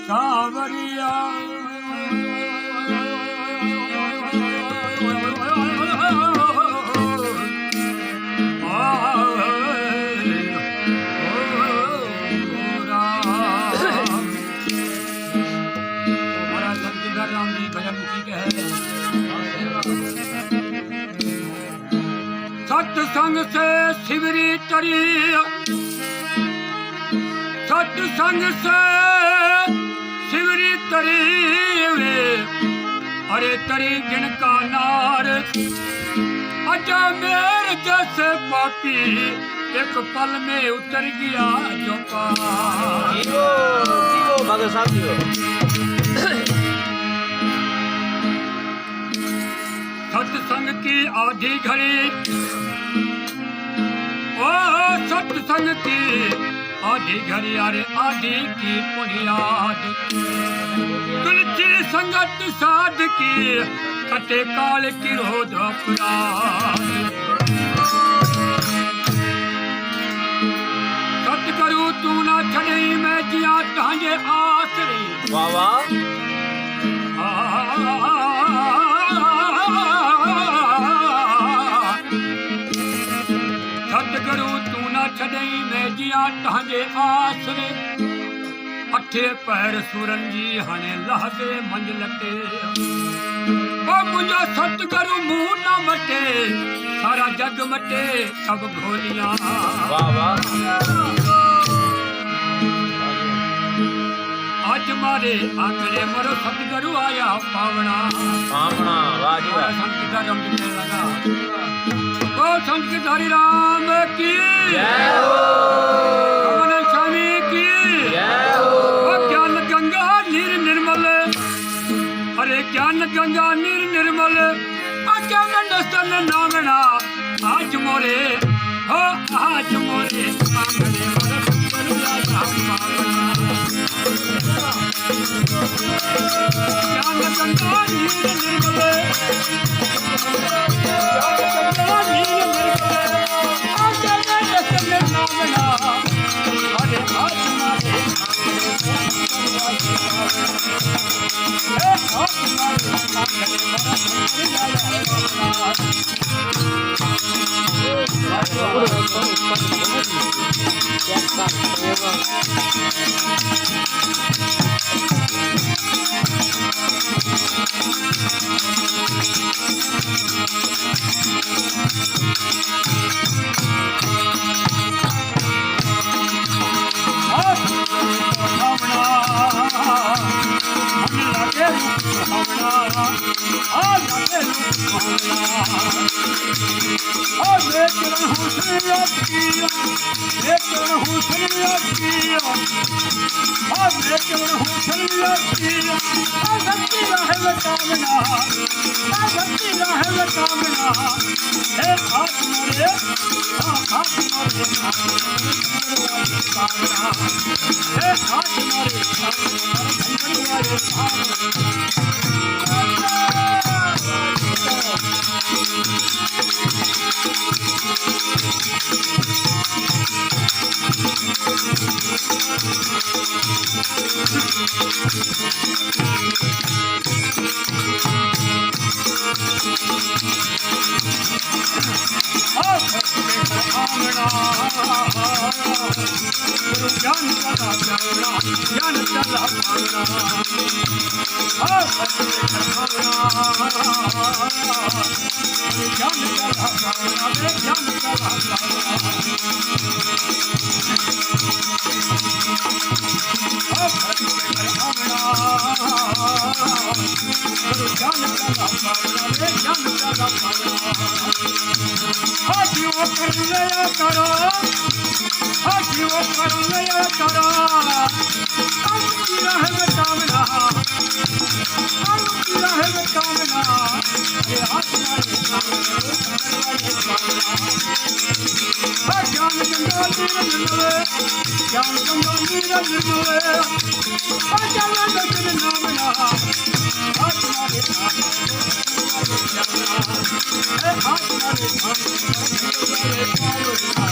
सावरिया राम जी भजन मुखी के है सत्संग से शिवरी तरी सत्संग से शिवरी तरी वे अरे तरी जिनका नार अजा मेर जैसे पापी एक पल में उतर गया जो पार भगत साहब जी सत्संग की आधी घड़ी ओ सत्संग की आधी घड़ी अरे आधी की बुनियाद तुलसी संगत साध की कटे काल की रोध अपराध सतगुरु तू ना छड़ई मैं जिया तांजे आसरे वाह वाह सतगुरु तू ना छॾई मैं जिया तव्हांजे आसरे अठे पैर सूरन जी हाणे लहदे मंझ लटे ओ मुंहिंजो सतगुरु मुंहुं न मटे सारा जग मटे सब घोलियां वाह वाह आज मारे आंगणे मरो सतगुरु आया पावना पावना वाह जी वाह संत का रंग खेलने लगा ओ संत हरि राम की जय हो कमल स्वामी की जय हो ओ ज्ञान गंगा नीर निर्मल अरे ज्ञान गंगा नीर निर्मल अज्ञान दस्तन नामना आज मोरे हो आज मोरे आंगणे मोरे सतगुरु आया पावना ज्ञान गंगा नीर निर्मल Hey,